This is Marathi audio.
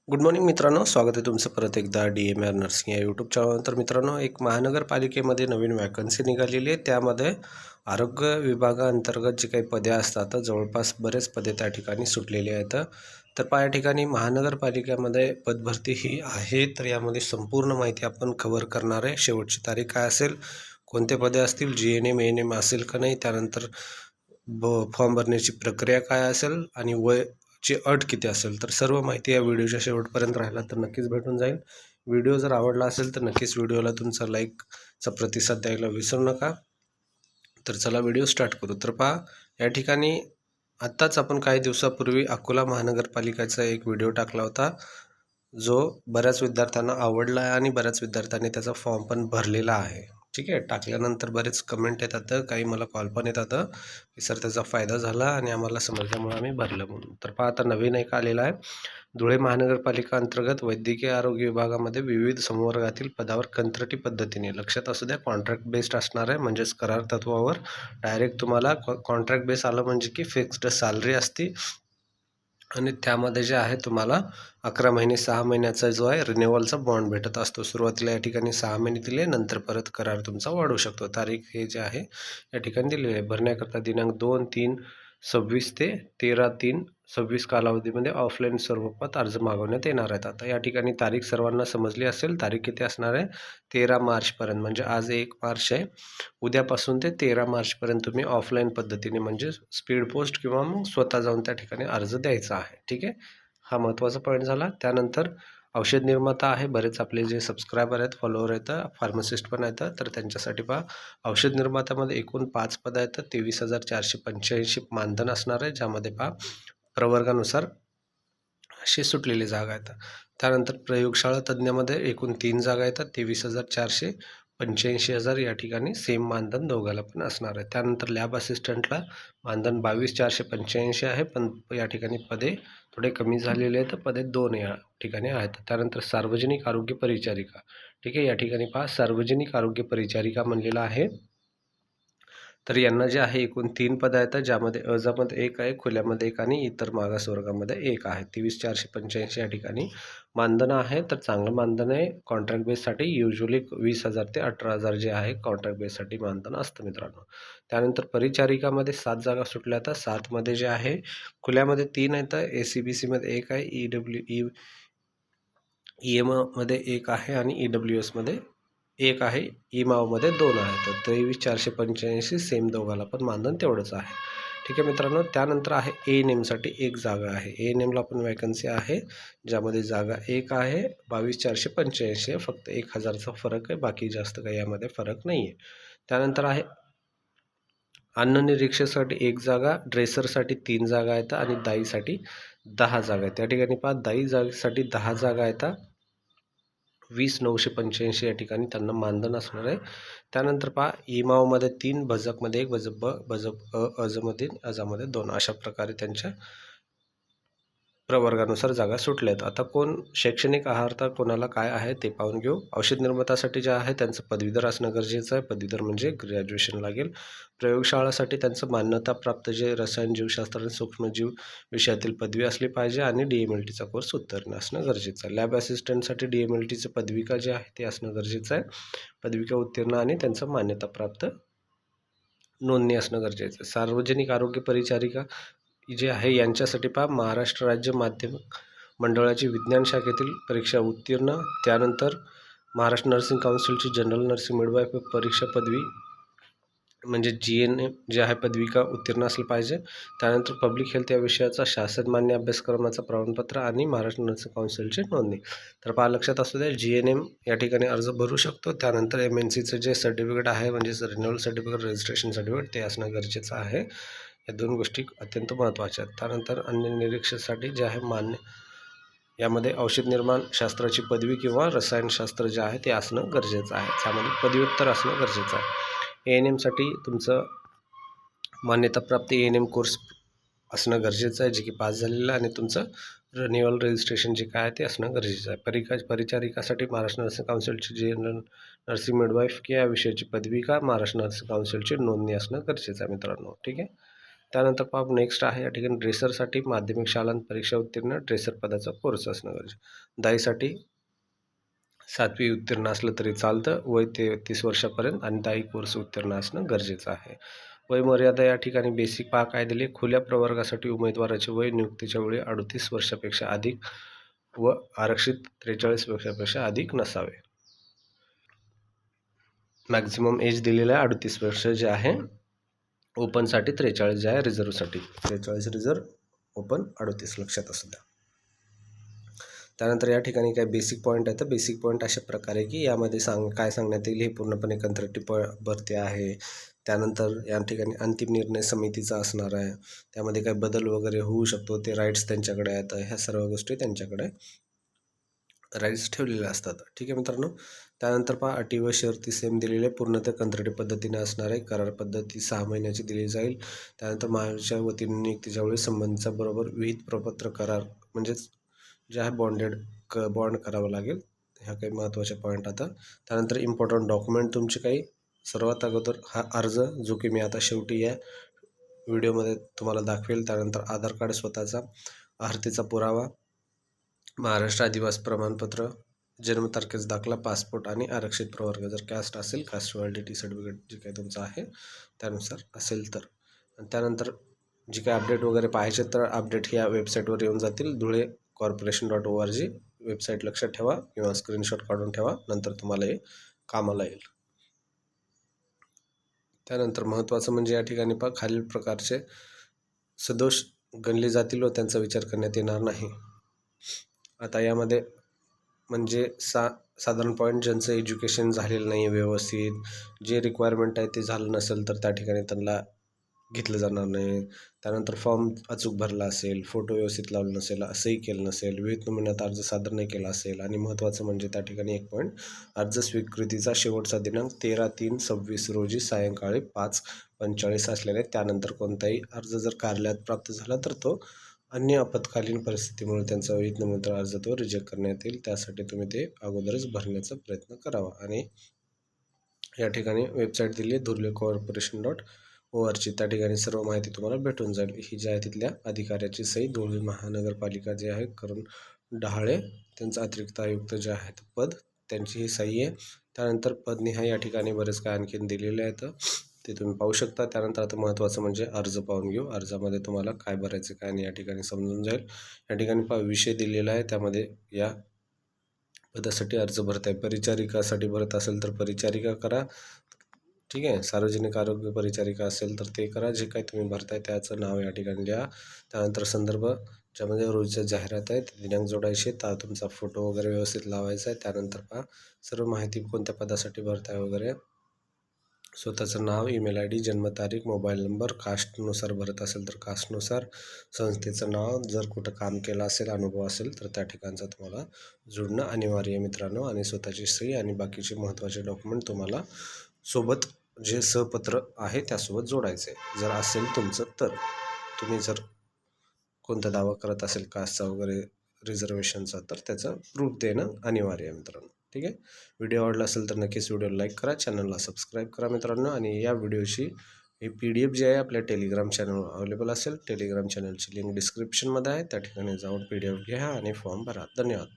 गुड मॉर्निंग मित्रांनो, स्वागत आहे तुमचं परत एकदा DMR नर्सिंग या यूट्यूब चॅनलवर. तर मित्रांनो, एक महानगरपालिकेमध्ये नवीन वॅकन्सी निघालेली आहे. त्यामध्ये आरोग्य विभागाअंतर्गत जी काही पदे असतात, तर जवळपास बरेच पदे त्या ठिकाणी सुटलेली आहेत. तर या ठिकाणी महानगरपालिकेमध्ये पदभरती ही आहे. तर यामध्ये संपूर्ण माहिती आपण कव्हर करणार आहे. शेवटची तारीख काय असेल, कोणते पदे असतील, GNM ANM असेल का नाही, त्यानंतर फॉर्म भरण्याची प्रक्रिया काय असेल आणि वयची अट किती असेल, तर सर्व माहिती या व्हिडिओच्या शेवटपर्यंत राहिला तर नक्कीच भेटून जाईल. व्हिडिओ जर आवडला असेल तर नक्कीच व्हिडिओला तुमचा लाईकचा प्रतिसाद द्यायला विसरू नका. तर चला व्हिडिओ स्टार्ट करू. तर पहा, या ठिकाणी आत्ताच आपण काही दिवसापूर्वी अकोला महानगरपालिकेचा एक व्हिडिओ टाकला होता, जो बऱ्याच विद्यार्थ्यांना आवडला आहे आणि बऱ्याच विद्यार्थ्यांनी त्याचा फॉर्म पण भरलेला आहे. ठीक आहे. टाकल्यानंतर बरेच कमेंट येतात, काही मला कॉल पण येतात की सर त्याचा फायदा झाला आणि आम्हाला समजल्यामुळे आम्ही भरलं म्हणून. तर पहा, आता नवीन एक आलेला आहे. धुळे महानगरपालिका अंतर्गत वैद्यकीय आरोग्य विभागामध्ये विविध संवर्गातील पदावर कंत्राटी पद्धतीने, लक्षात असू द्या, कॉन्ट्रॅक्ट बेस्ड असणार आहे. म्हणजेच करार तत्वावर डायरेक्ट तुम्हाला कॉन्ट्रॅक्ट बेस आलं म्हणजे की फिक्स्ड सॅलरी असते आणि त्यामध्ये जे आहे तुम्हाला 11 महिने 6 महिन्याचा जो आहे रिन्युअलचा बॉन्ड भेटत असतो. सुरुवातीला या ठिकाणी 6 महिने दिले, नंतर परत करार तुमचा वाढू शकतो. तारीख हे जे आहे या ठिकाणी दिलेली आहे. भरण्याकरता दिनांक 2/3/26 ते 13/3/26 कालावधीमध्ये ऑफलाईन स्वरूपात अर्ज मागवण्यात येणार आहेत. आता या ठिकाणी तारीख सर्वांना समजली असेल. तारीख किती असणार आहे? 13 मार्चपर्यंत. म्हणजे आज 1 मार्च आहे. उद्यापासून ते 13 मार्चपर्यंत तुम्ही ऑफलाईन पद्धतीने म्हणजे स्पीड पोस्ट किंवा मग स्वतः जाऊन त्या ठिकाणी अर्ज द्यायचा आहे. ठीक आहे. हा महत्त्वाचा पॉईंट झाला. त्यानंतर औषध निर्माता आहे. बरेच आपले जे सबस्क्रायबर आहेत, फॉलोअर आहेत, फार्मासिस्ट पण आहेत. तर त्यांच्यासाठी पहा, औषध निर्मात्यामध्ये एकूण 5 पदं आहेत. 23,485 मानधन असणार आहे, ज्यामध्ये पहा प्रवर्गानुसार अशी सुटलेली जागा आहेत. त्यानंतर प्रयोगशाळा तज्ज्ञामध्ये एकूण 3 जागा येतात. 23,485 या ठिकाणी सेम मानधन दोघाला पण असणार आहे. त्यानंतर लॅब असिस्टंटला मानधन 22,485 आहे, पण या ठिकाणी पदे थोडे कमी झालेले आहेत. पदे 2 या ठिकाणी आहेत. त्यानंतर सार्वजनिक आरोग्य परिचारिका, ठीक आहे. या ठिकाणी पहा, सार्वजनिक आरोग्य परिचारिका म्हणलेलं आहे. तर यांना जे आहे एकूण 3 पदं आहेत, ज्यामध्ये अजामध्ये 1 आहे, खुल्यामध्ये 1 आणि इतर मागास वर्गामध्ये 1 आहे. 23,485 या ठिकाणी मानधन आहे. तर चांगलं मानधन आहे. कॉन्ट्रॅक्ट बेससाठी युजली 20,000 ते 18,000 जे आहे कॉन्ट्रॅक्ट बेससाठी मानधन असतं मित्रांनो. त्यानंतर परिचारिकामध्ये 7 जागा सुटल्या. आता 7मध्ये जे आहे खुल्यामध्ये 3 आहेत, ACBCमध्ये 1 आहे, EMमध्ये 1 आहे आणि EWSमध्ये 1 आहे, इमावमध्ये 2 आहेत. तर 23,485 सेम दोघाला पण मानधन तेवढंच आहे. ठीक आहे मित्रांनो. त्यानंतर आहे ANMसाठी 1 जागा आहे. ANMला पण वॅकन्सी आहे, ज्यामध्ये जागा 1 आहे. 22,485 आहे. फक्त 1,000चा फरक आहे, बाकी जास्त काही यामध्ये फरक नाही आहे. त्यानंतर आहे अन्न निरीक्षकासाठी 1 जागा, ड्रेसरसाठी 3 जागा आहेत आणि दाईसाठी 10 जागा आहेत. त्या ठिकाणी पहा, दाई जागेसाठी 10 जागा आहेत. 20,985 या ठिकाणी त्यांना मानधन असणार आहे. त्यानंतर पहा, इमावमध्ये 3, बजकमध्ये 1, बजप ब, बजप अजमध्ये, अजामध्ये 2 अशा प्रकारे त्यांच्या प्रवर्गानुसार जागा सुटल्या आहेत. आता कोण शैक्षणिक अर्हता कोणाला काय आहे ते पाहून घेऊ. औषध निर्मात्यासाठी जे आहे त्यांचं पदवीधर असणं गरजेचं आहे. पदवीधर म्हणजे ग्रॅज्युएशन लागेल. प्रयोगशाळासाठी त्यांचं मान्यताप्राप्त जे रसायन जीवशास्त्र आणि सूक्ष्मजीव विषयातील पदवी असली पाहिजे आणि DMLTचा कोर्स उत्तीर्ण असणं गरजेचं आहे. लॅब असिस्टंटसाठी DMLTचं पदविका जे आहे ते असणं गरजेचं आहे. पदविका उत्तीर्ण आणि त्यांचं मान्यताप्राप्त नोंदणी असणं गरजेचं आहे. सार्वजनिक आरोग्य परिचारिका जे आहे यांच्यासाठी पहा, महाराष्ट्र राज्य माध्यमिक मंडळाची विज्ञान शाखेतील परीक्षा उत्तीर्ण, त्यानंतर महाराष्ट्र नर्सिंग काउन्सिलची जनरल नर्सिंग मिडवाईफ परीक्षा पदवी म्हणजे GNM जे आहे पदविका उत्तीर्ण असलं पाहिजे. त्यानंतर पब्लिक हेल्थ या विषयाचा शासन मान्य अभ्यासक्रमाचं प्रमाणपत्र आणि महाराष्ट्र नर्सिंग काउन्सिलची नोंदणी. तर पहा, लक्षात असू द्या, GNM या ठिकाणी अर्ज भरू शकतो. त्यानंतर MNCचं जे सर्टिफिकेट आहे म्हणजे रिन्युअल सर्टिफिकेट, रजिस्ट्रेशन सर्टिफिकेट ते असणं गरजेचं आहे. या 2 गोष्टी अत्यंत महत्त्वाच्या आहेत. त्यानंतर अन्य निरीक्षकासाठी जे आहे मान्य, यामध्ये औषध निर्माण शास्त्राची पदवी किंवा रसायनशास्त्र जे आहे ते असणं गरजेचं आहे. त्यामध्ये पदव्युत्तर असणं गरजेचं आहे. ANMसाठी तुमचं मान्यताप्राप्त ANM कोर्स असणं गरजेचं आहे, जे की पास झालेलं आहे, आणि तुमचं रिन्युअल रजिस्ट्रेशन जे काय आहे ते असणं गरजेचं आहे. परिचारिकासाठी महाराष्ट्र नर्सिंग काउन्सिलची जनरल नर्सिंग मिडवाईफ या विषयाची पदविका, महाराष्ट्र नर्सिंग काउन्सिलची नोंदणी असणं गरजेचं आहे मित्रांनो. ठीक आहे. त्यानंतर पहा नेक्स्ट आहे या ठिकाणी ड्रेसरसाठी माध्यमिक शाळांत परीक्षा उत्तीर्ण ड्रेसर पदाचा कोर्स असणं गरजेचं. दाईसाठी 7वी उत्तीर्ण असलं तरी चालतं, वय 33 वर्षापर्यंत आणि दाई कोर्स उत्तीर्ण असणं गरजेचं आहे. वय मर्यादा या ठिकाणी बेसिक पहा काय दिली, खुल्या प्रवर्गासाठी उमेदवाराचे वय नियुक्तीच्या वेळी 38 वर्षापेक्षा अधिक व आरक्षित 43 वर्षापेक्षा अधिक नसावे. मॅक्झिमम एज दिलेलं आहे 38 वर्ष जे आहे. ओपनसाठी 43 जे आहे, रिझर्वसाठी 43 रिझर्व, ओपन 38, लक्षात असू द्या. त्यानंतर या ठिकाणी काय बेसिक पॉईंट आहे, तर बेसिक पॉईंट अशा प्रकारे की यामध्ये काय सांगण्यात येईल, हे पूर्णपणे कंत्राटी भरती आहे. त्यानंतर या ठिकाणी अंतिम निर्णय समितीचा असणार आहे, त्यामध्ये काय बदल वगैरे होऊ शकतो, ते राईट्स त्यांच्याकडे आहेत. ह्या सर्व गोष्टी त्यांच्याकडे राईट्स ठेवलेले असतात. ठीक आहे मित्रांनो. त्यानंतर पहा अटी व शर्ती सेम दिलेले, पूर्णतः कंत्राटी पद्धतीने असणार आहे. करार पद्धती 6 महिन्याची दिली जाईल. त्यानंतर महाराष्ट्राच्या वतीने नियुक्तीच्या वेळी संबंधीचा बरोबर विहित प्रपत्र करार म्हणजेच जे आहे बॉन्ड करावं लागेल. ह्या काही महत्त्वाचे पॉईंट. आता त्यानंतर इम्पॉर्टंट डॉक्युमेंट तुमचे काही सर्वात अगोदर हा अर्ज, जो की मी आता शेवटी या व्हिडिओमध्ये तुम्हाला दाखवेल. त्यानंतर आधार कार्ड स्वतःचा, आर्थिकचा पुरावा, महाराष्ट्र आदिवासी प्रमाणपत्र, जन्मतारखेचा दाखला, पासपोर्ट आणि आरक्षित प्रवर्ग जर कास्ट असेल, कास्ट व्हॅलिडिटी सर्टिफिकेट जे काही तुमचं आहे त्यानुसार असेल तर. आणि त्यानंतर जी काही अपडेट वगैरे पाहिजे तर अपडेट ह्या वेबसाईटवर येऊन जातील, धुळे corporation.org वेबसाईट लक्षात ठेवा किंवा स्क्रीनशॉट काढून ठेवा, नंतर तुम्हाला हे कामाला येईल. त्यानंतर महत्त्वाचं म्हणजे या ठिकाणी पहा खालील प्रकारचे सदोष गणले जातील व त्यांचा विचार करण्यात येणार नाही. आता यामध्ये म्हणजे साधारण पॉईंट, ज्यांचं एज्युकेशन झालेलं नाही आहे व्यवस्थित, जे रिक्वायरमेंट आहे ते झालं नसेल तर त्या ठिकाणी त्यांना घेतलं जाणार नाही. त्यानंतर फॉर्म अचूक भरला असेल, फोटो व्यवस्थित लावला नसेल, सही केलं नसेल, विविध नमुन्यात अर्ज सादर नाही केला असेल, आणि महत्त्वाचं म्हणजे त्या ठिकाणी एक पॉईंट, अर्ज स्वीकृतीचा शेवटचा दिनांक 13/3/26 रोजी सायंकाळी 5:45 असल्याने त्यानंतर कोणताही अर्ज जर कार्यालयात प्राप्त झाला तर तो अन्य आपत्कालीन परिस्थितीमुळे त्यांचा विहित नमुन्यात अर्ज तो रिजेक्ट करण्यात येईल. त्यासाठी तुम्ही ते अगोदरच भरण्याचा प्रयत्न करावा. आणि या ठिकाणी वेबसाईट दिली आहे धुळे corporation.org, त्या ठिकाणी सर्व माहिती तुम्हाला भेटून जाईल. ही जी आहे तिथल्या अधिकाऱ्याची सही, धुळे महानगरपालिका जे आहे करून डहाळे, त्यांचं अतिरिक्त आयुक्त जे आहेत पद, त्यांची ही सही आहे. त्यानंतर पदनिहाय या ठिकाणी बरेच काय आणखीन दिलेले आहेत, ते तुम्ही पाहू शकता. त्यानंतर आता महत्त्वाचं म्हणजे अर्ज पाहून घेऊ. अर्जामध्ये तुम्हाला काय भरायचं काय नाही या ठिकाणी समजून जाईल. या ठिकाणी विषय दिलेला आहे, त्यामध्ये या पदासाठी अर्ज भरताय. परिचारिकासाठी भरत असेल तर परिचारिका करा, ठीक आहे. सार्वजनिक आरोग्य परिचारिका असेल तर ते करा. जे काही तुम्ही भरताय त्याचं नाव या ठिकाणी लिहा. त्यानंतर संदर्भ, ज्यामध्ये रोजच्या जाहिरात आहे, दिनांक जोडायचे, तुमचा फोटो वगैरे व्यवस्थित लावायचा आहे. त्यानंतर पहा सर्व माहिती कोणत्या पदासाठी भरताय वगैरे, स्वतःचं नाव, ईमेल ID, जन्मतारीख, मोबाईल नंबर, कास्टनुसार भरत असेल तर कास्टनुसार, संस्थेचं नाव, जर कुठं काम केलं असेल, अनुभव असेल तर त्या ठिकाणचं तुम्हाला जोडणं अनिवार्य आहे मित्रांनो. आणि स्वतःची सही आणि बाकीचे महत्त्वाचे डॉक्युमेंट तुम्हाला सोबत जे सहपत्र आहे त्यासोबत जोडायचं आहे, जर असेल तुमचं तर. तुम्ही जर कोणता दावा करत असेल कास्टचा वगैरे, रिझर्वेशनचा, तर त्याचं प्रूफ देणं अनिवार्य आहे मित्रांनो. ठीक आहे. व्हिडिओ आवडला असेल तर नक्कीच व्हिडिओला लाईक करा, चॅनलला सबस्क्राईब करा मित्रांनो. आणि या व्हिडिओची ही PDF जी आहे आपल्या टेलिग्राम चॅनलवर अवेलेबल असेल. टेलिग्राम चॅनलची लिंक डिस्क्रिप्शनमध्ये आहे, त्या ठिकाणी जाऊन PDF घ्या आणि फॉर्म भरा. धन्यवाद.